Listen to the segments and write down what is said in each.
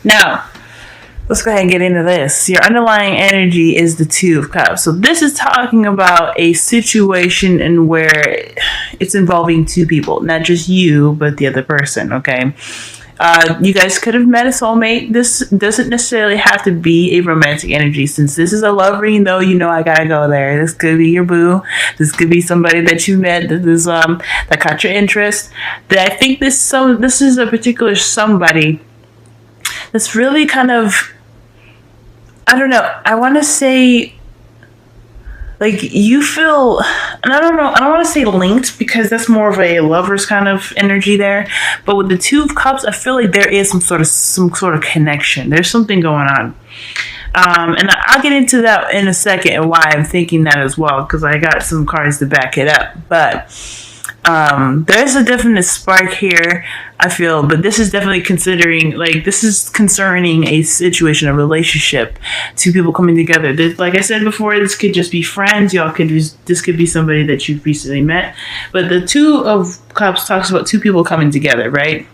Now, let's go ahead and get into this. Your underlying energy is the Two of Cups. So this is talking about a situation in where it's involving two people, not just you, but the other person, okay? You guys could have met a soulmate. This doesn't necessarily have to be a romantic energy. Since this is a love reading, though, you know I gotta go there. This could be your boo. This could be somebody that you met that caught your interest. That I think this is a particular somebody that's really kind of, I don't know. I want to say, like, you feel, and I don't know, I don't want to say linked because that's more of a lover's kind of energy there. But with the Two of Cups, I feel like there is some sort of connection. There's something going on. And I'll get into that in a second and why I'm thinking that as well, because I got some cards to back it up. But there's a definite spark here, I feel, but this is definitely this is concerning a situation, a relationship, two people coming together. Like I said before, this could just be friends. This could be somebody that you've recently met. But the Two of Cups talks about two people coming together, right?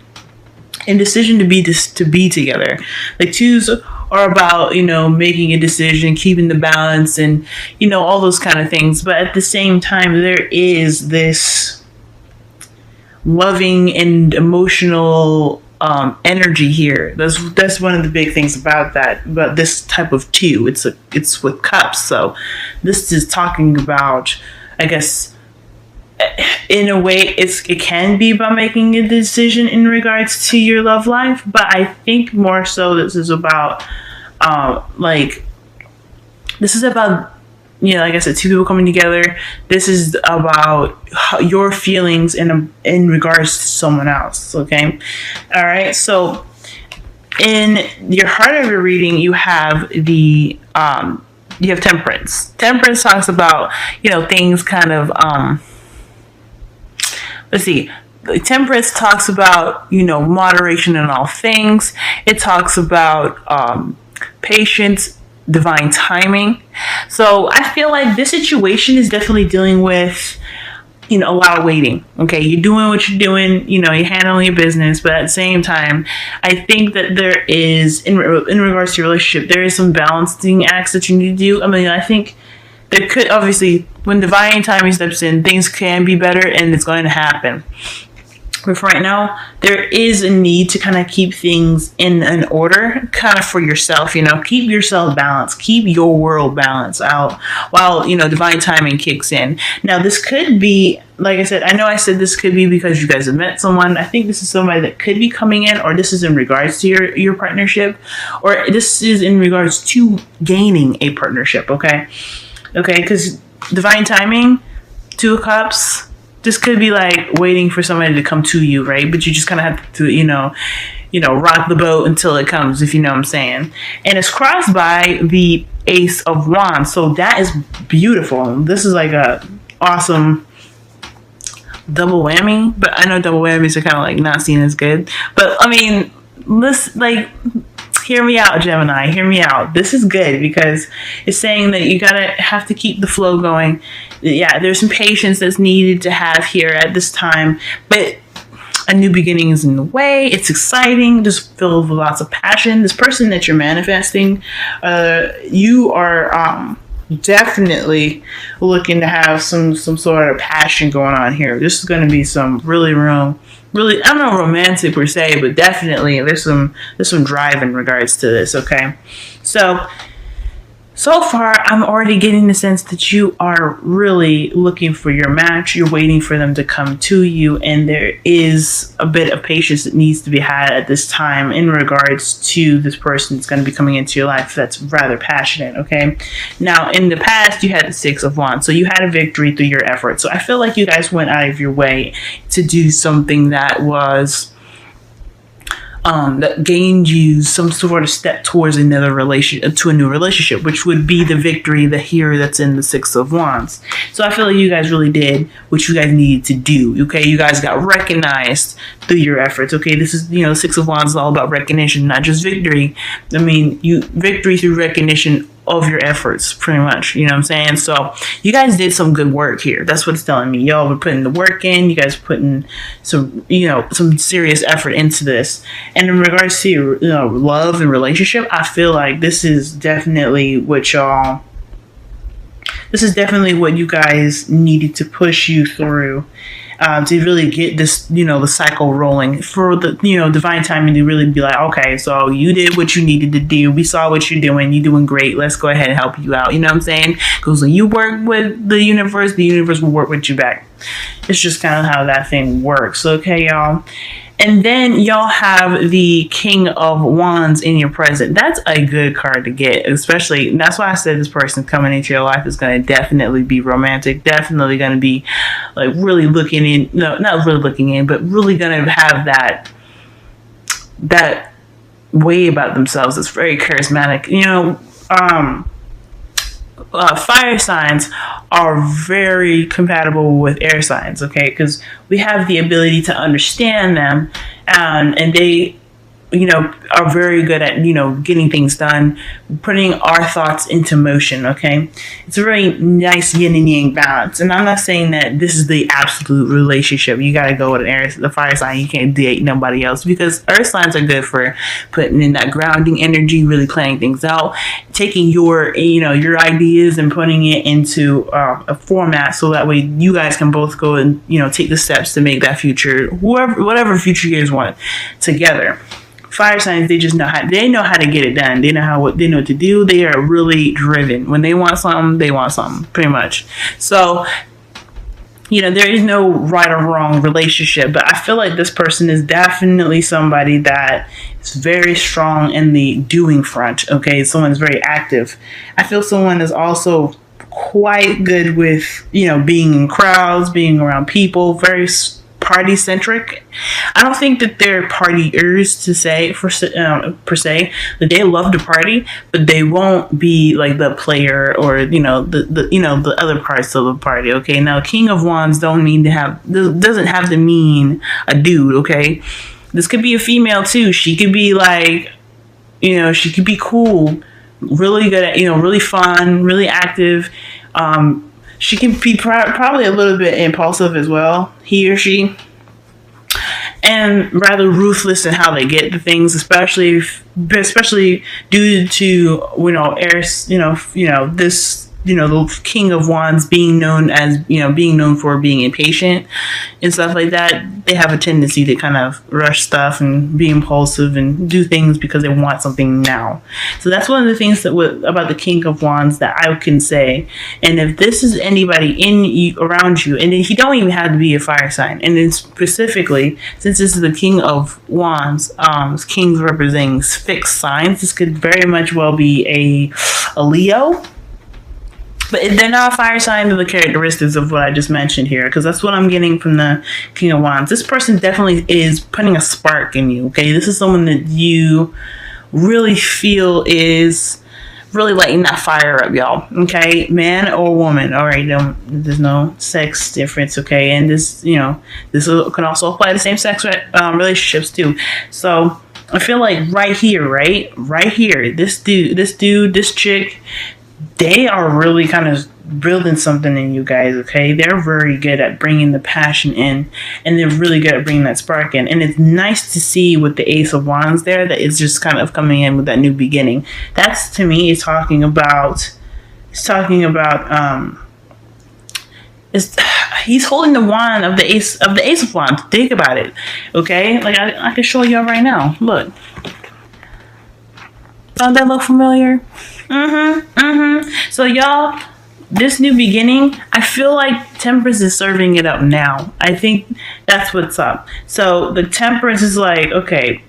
And decision to be together. Like twos are about, making a decision, keeping the balance, and, all those kind of things. But at the same time, there is this loving and emotional energy here. That's one of the big things about this type of two. It's with cups. So this is talking about, I guess, in a way, it can be about making a decision in regards to your love life. But I think more so this is about like I said, two people coming together. This is about your feelings in regards to someone else. Okay, all right. So, in your heart of your reading, you have you have Temperance. Temperance talks about things kind of let's see. Temperance talks about moderation in all things. It talks about patience, divine timing. So I feel like this situation is definitely dealing with a lot of waiting. Okay, you're doing what you're doing, you're handling your business, but at the same time, I think that there is, in regards to your relationship, there is some balancing acts that you need to do. I mean, I think there could, obviously, when divine timing steps in, things can be better, and it's going to happen. But for right now, there is a need to kind of keep things in an order, kind of for yourself, keep yourself balanced, keep your world balanced out while, divine timing kicks in. Now, this could be, like I said, I said this could be because you guys have met someone. I think this is somebody that could be coming in, or this is in regards to your partnership, or this is in regards to gaining a partnership, okay? Okay, because divine timing, Two of Cups, this could be like waiting for somebody to come to you, right? But you just kind of have to, rock the boat until it comes, if you know what I'm saying. And it's crossed by the Ace of Wands. So that is beautiful. This is like a awesome double whammy. But I know double whammies are kind of like not seen as good. But I mean, hear me out, Gemini. Hear me out. This is good because it's saying that you have to keep the flow going. Yeah, there's some patience that's needed to have here at this time, but a new beginning is in the way. It's exciting, just filled with lots of passion. This person that you're manifesting, you are definitely looking to have some sort of passion going on here. This is going to be some really, I don't know, romantic per se, but definitely there's some drive in regards to this. Okay, so far I'm already getting the sense that you are really looking for your match. You're waiting for them to come to you, and there is a bit of patience that needs to be had at this time in regards to this person that's going to be coming into your life that's rather passionate. Okay, now in the past you had the Six of Wands, so you had a victory through your effort. So I feel like you guys went out of your way to do something that was that gained you some sort of step towards to a new relationship, which would be the victory here that's in the Six of Wands. So I feel like you guys really did what you guys needed to do. Okay, you guys got recognized through your efforts. Okay, this is the Six of Wands is all about recognition, not just victory. I mean, victory through recognition of your efforts, pretty much. You know what I'm saying? So you guys did some good work here. That's what it's telling me. Y'all were putting the work in. You guys putting some, some serious effort into this. And in regards to, love and relationship, I feel like this is definitely what you guys needed to push you through. To really get this, the cycle rolling for the, divine timing to really be like, okay, so you did what you needed to do. We saw what you're doing. You're doing great. Let's go ahead and help you out. You know what I'm saying? Because when you work with the universe will work with you back. It's just kind of how that thing works. Okay, y'all. And then y'all have the King of Wands in your present. That's a good card to get, especially, that's why I said this person coming into your life is going to definitely be romantic, definitely going to be like really looking in, no, not really looking in, but really going to have that way about themselves. It's very charismatic. Fire signs are very compatible with air signs, okay? Because we have the ability to understand them, and they, are very good at, getting things done, putting our thoughts into motion, okay? It's a very nice yin and yang balance. And I'm not saying that this is the absolute relationship. You got to go with the fire sign. You can't date nobody else, because earth signs are good for putting in that grounding energy, really planning things out, taking your ideas and putting it into a format, so that way you guys can both go and, take the steps to make that future, whatever future you guys want together. Fire signs, they know how to get it done. They know what to do. They are really driven. When they want something, pretty much. So, there is no right or wrong relationship, but I feel like this person is definitely somebody that is very strong in the doing front. Okay, someone's very active. I feel someone is also quite good with, being in crowds, being around people, very party centric. I don't think that they're partiers per se. That they love to party, but they won't be like the player or the other parts of the party. Okay, now King of Wands doesn't have to mean a dude. Okay, this could be a female too. She could be like, she could be cool, really good at, really fun, really active. She can be probably a little bit impulsive as well, he or she, and rather ruthless in how they get the things, especially due to this the King of Wands being known for being impatient and stuff like that. They have a tendency to kind of rush stuff and be impulsive and do things because they want something now. So that's one of the things about the King of Wands that I can say. And if this is anybody around you, and he don't even have to be a fire sign, and then specifically, since this is the King of Wands, kings representing fixed signs, this could very much well be a Leo. But they're not a fire sign of the characteristics of what I just mentioned here, because that's what I'm getting from the King of Wands. This person definitely is putting a spark in you, okay? This is someone that you really feel is really lighting that fire up, y'all, okay? Man or woman, all right? There's no sex difference, okay? And this can also apply to same-sex relationships, too. So I feel like right here, this chick, they are really kind of building something in you guys, okay? They're very good at bringing the passion in, and they're really good at bringing that spark in. And it's nice to see with the Ace of Wands there that it's just kind of coming in with that new beginning. That's, to me, he's talking about he's holding the wand of the Ace of Wands. Think about it, okay? Like I can show y'all right now. Look. Don't that look familiar? So y'all, this new beginning, I feel like Temperance is serving it up now. I think that's what's up. So the Temperance is like, okay,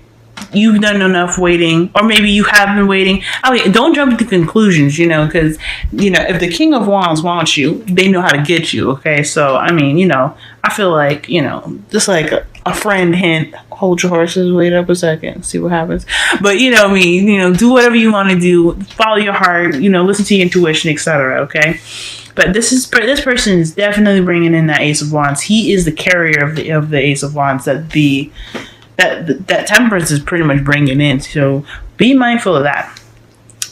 you've done enough waiting, or maybe you have been waiting. Okay, don't jump to conclusions, because, if the King of Wands wants you, they know how to get you, okay? So, I mean, I feel like, just like a friend hint, hold your horses, wait up a second, see what happens. But, do whatever you want to do, follow your heart, listen to your intuition, etc., okay? But this person is definitely bringing in that Ace of Wands. He is the carrier of the Ace of Wands that Temperance is pretty much bringing in. So be mindful of that.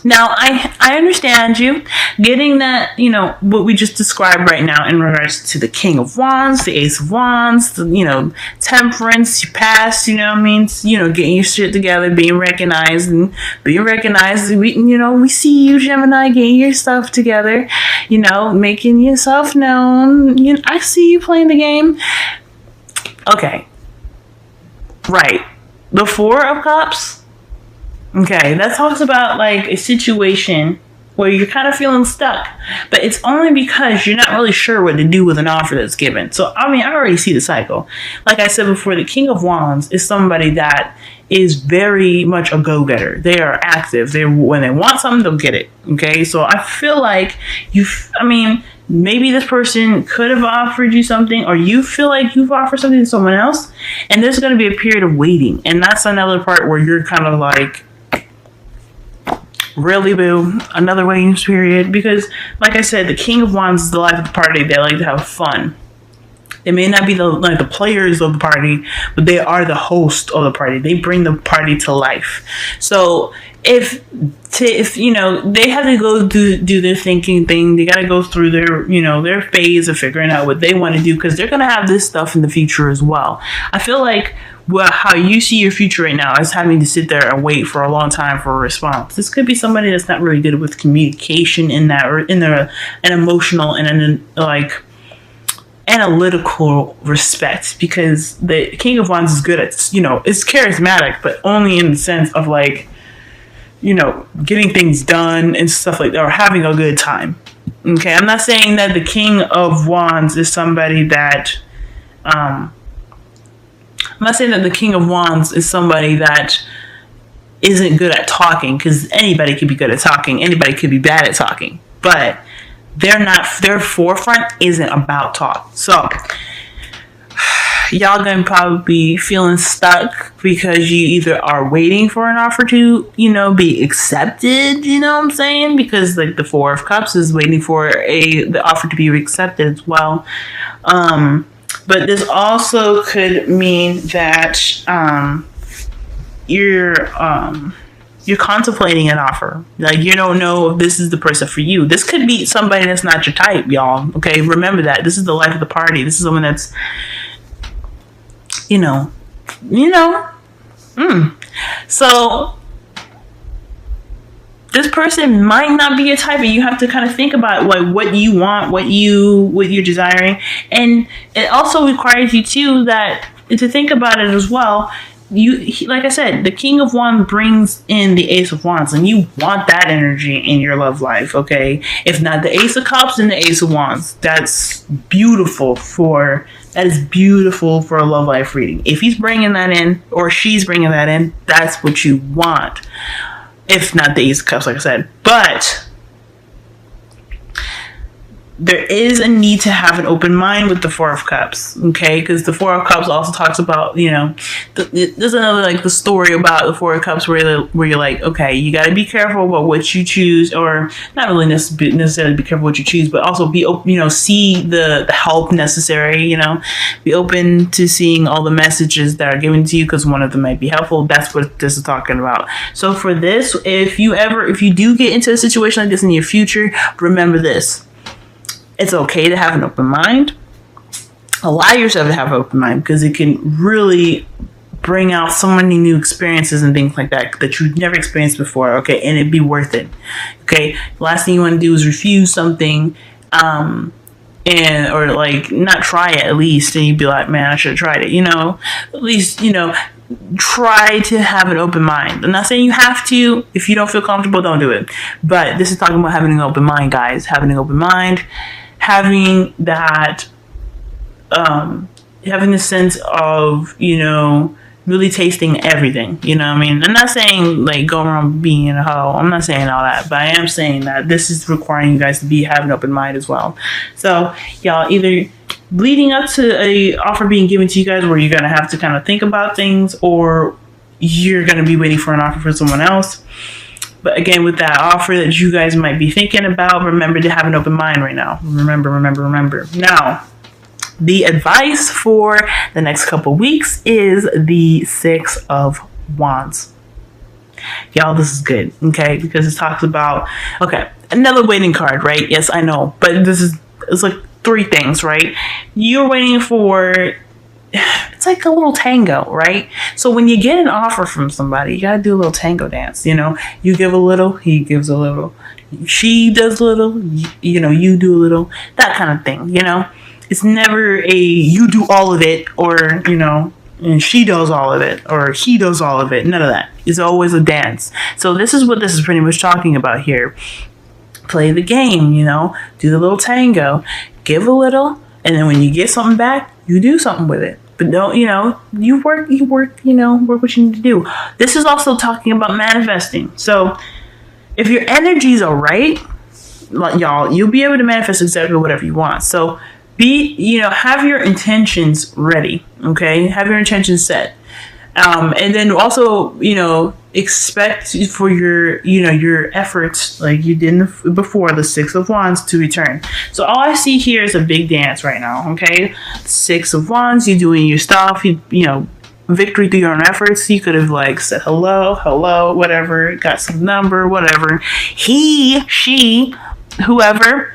Now, I understand you getting that, what we just described right now in regards to the King of Wands, the Ace of Wands, the, temperance, your past, means, getting your shit together, being recognized. We see you, Gemini, getting your stuff together, making yourself known. I see you playing the game. Okay. Right. The Four of Cups. Okay, that talks about like a situation where you're kind of feeling stuck, but it's only because you're not really sure what to do with an offer that's given. So, I already see the cycle. Like I said before, the King of Wands is somebody that is very much a go-getter. They are active. When they want something, they'll get it. Okay, so I feel like maybe this person could have offered you something, or you feel like you've offered something to someone else, and there's going to be a period of waiting. And that's another part where you're kind of like, really, boo? Another waiting period? Because, like I said, the King of Wands is the life of the party. They like to have fun. They may not be the players of the party, but they are the host of the party. They bring the party to life. So if they have to go do their thinking thing, they got to go through their phase of figuring out what they want to do, because they're going to have this stuff in the future as well. I feel like how you see your future right now is having to sit there and wait for a long time for a response. This could be somebody that's not really good with communication in an emotional and an analytical respect, because the King of Wands is good at, it's charismatic, but only in the sense of getting things done and stuff like that, or having a good time. Okay, I'm not saying that the King of Wands is somebody that, I'm not saying that the King of Wands is somebody that isn't good at talking, because anybody could be good at talking, anybody could be bad at talking, but their forefront isn't about talk. So y'all gonna probably be feeling stuck because you either are waiting for an offer to, be accepted, you know what I'm saying? Because like the Four of Cups is waiting for the offer to be accepted as well. But this also could mean that you're contemplating an offer. Like, you don't know if this is the person for you. This could be somebody that's not your type, y'all. Okay, remember that. This is the life of the party. This is someone that's, So this person might not be your type, and you have to kind of think about like what you want, what you're desiring, and it also requires you too to think about it as well. Like I said, the King of Wands brings in the Ace of Wands, and you want that energy in your love life, okay? If not the Ace of Cups, then the Ace of Wands. That is beautiful for a love life reading. If he's bringing that in, or she's bringing that in, that's what you want. If not the Ace of Cups, like I said. But there is a need to have an open mind with the Four of Cups, okay? Because the Four of Cups also talks about, there's another the story about the Four of Cups where you're like, okay, you got to be careful about what you choose, or not really necessarily be careful what you choose, but also be open, see the help necessary, be open to seeing all the messages that are given to you, because one of them might be helpful. That's what this is talking about. So for this, if you do get into a situation like this in your future, remember this. It's okay to have an open mind. Allow yourself to have an open mind, because it can really bring out so many new experiences and things like that you've never experienced before, okay? And it'd be worth it, okay? The last thing you want to do is refuse something, or not try it at least, and you'd be like, man, I should have tried it, At least, try to have an open mind. I'm not saying you have to. If you don't feel comfortable, don't do it. But this is talking about having an open mind, guys. Having an open mind. Having that, having the sense of, really tasting everything, I'm not saying go around being in a hoe. I'm not saying all that, but I am saying that this is requiring you guys to have an open mind as well. So y'all, either leading up to a offer being given to you guys where you're going to have to kind of think about things, or you're going to be waiting for an offer from someone else. But again, with that offer that you guys might be thinking about, remember to have an open mind right now. Remember. Now, the advice for the next couple weeks is the Six of Wands. Y'all, this is good, okay? Because it talks about, okay, another waiting card, right? Yes, I know, but it's like 3 things, right? You're waiting for, it's like a little tango, right? So when you get an offer from somebody, you gotta do a little tango dance, you know? You give a little, he gives a little. She does a little, you know, you do a little, that kind of thing, you know? It's never a you do all of it, or, you know, and she does all of it, or he does all of it. None of that. It's always a dance. So this is what this is pretty much talking about here. Play the game, you know, do the little tango, give a little, and then when you get something back, you do something with it. But don't, you know, you work, you know, work what you need to do. This is also talking about manifesting. So if your energies are right, like y'all, you'll be able to manifest exactly whatever you want. So have your intentions ready, okay? Have your intentions set. And then also, you know, expect for your efforts, like you did before, the 6 of Wands to return. So all I see here is a big dance right now, okay? 6 of Wands, you're doing your stuff, you know, victory through your own efforts. You could have like said hello, whatever, got some number, whatever. He, she, whoever,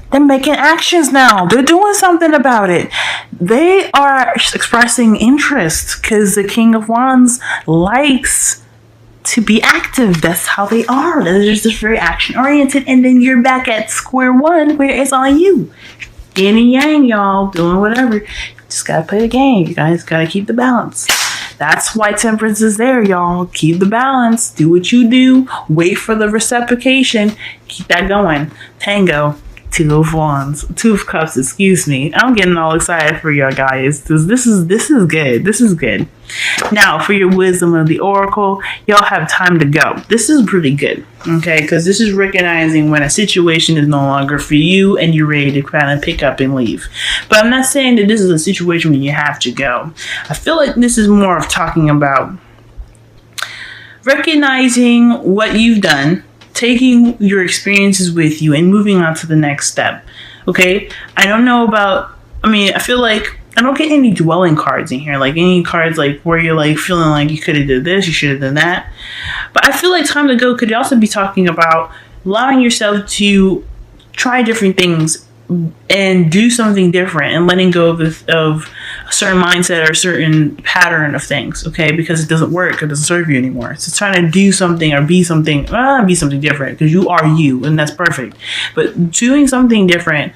they're making actions now. They're doing something about it. They are expressing interest because the King of Wands likes to be active. That's how they are. They're just very action oriented. And then you're back at square one where it's on you. Yin and yang, y'all, doing whatever. Just gotta play the game. You guys gotta keep the balance. That's why temperance is there, y'all. Keep the balance. Do what you do. Wait for the reciprocation. Keep that going. Tango. 2 of Wands, 2 of Cups, excuse me. I'm getting all excited for y'all guys. This is good. This is good. Now, for your wisdom of the Oracle, y'all have time to go. This is pretty good, okay? Because this is recognizing when a situation is no longer for you and you're ready to kind of pick up and leave. But I'm not saying that this is a situation where you have to go. I feel like this is more of talking about recognizing what you've done, taking your experiences with you and moving on to the next step. Okay? I don't know about, I feel like I don't get any dwelling cards in here, like any cards like where you're like feeling like you could have did this, you should have done that. But I feel like time to go could also be talking about allowing yourself to try different things and do something different and letting go of a certain mindset or a certain pattern of things, okay? Because it doesn't work, it doesn't serve you anymore. So trying to do something or be something different, because you are you, and that's perfect. But doing something different,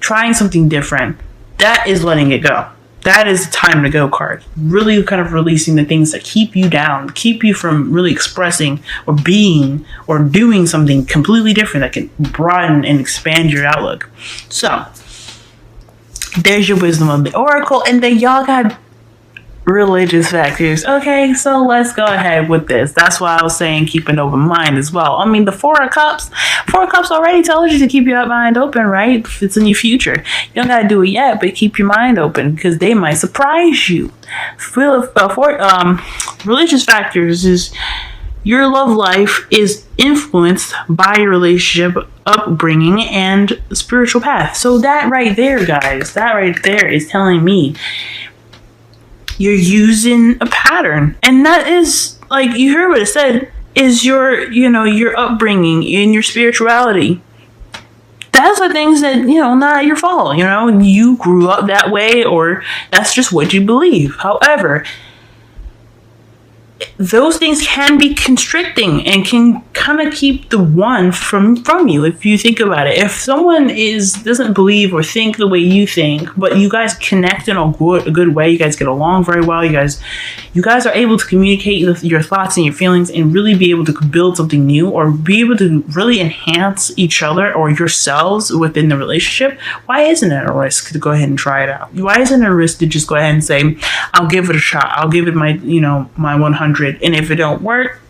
trying something different, that is letting it go. That is the time to go card. Really kind of releasing the things that keep you down, keep you from really expressing or being or doing something completely different that can broaden and expand your outlook. So there's your wisdom of the Oracle. And then y'all got religious factors. Okay, so let's go ahead with this. That's why I was saying keep an open mind as well. I mean, the 4 of Cups already tells you to keep your mind open, right? It's in your future. You don't gotta do it yet, but keep your mind open because they might surprise you. Religious factors is your love life is influenced by your relationship, upbringing, and spiritual path. So that right there, guys, that right there is telling me you're using a pattern. And that is, like, you heard what it said, is your upbringing and your spirituality. That's the things that, not your fault. You grew up that way, or that's just what you believe. However, those things can be constricting and can kind of keep the one from you if you think about it. If someone doesn't believe or think the way you think, but you guys connect in a good way, you guys get along very well, you guys are able to communicate your thoughts and your feelings and really be able to build something new or be able to really enhance each other or yourselves within the relationship, why isn't it a risk to go ahead and try it out? Why isn't it a risk to just go ahead and say, I'll give it a shot, I'll give it my 100, and if it don't work,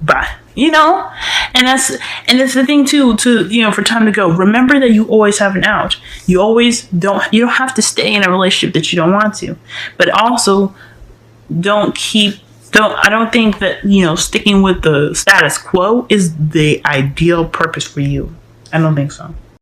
bye. And that's the thing too, for time to go. Remember that you always have an out. You don't have to stay in a relationship that you don't want to. But also I don't think that, sticking with the status quo is the ideal purpose for you. I don't think so.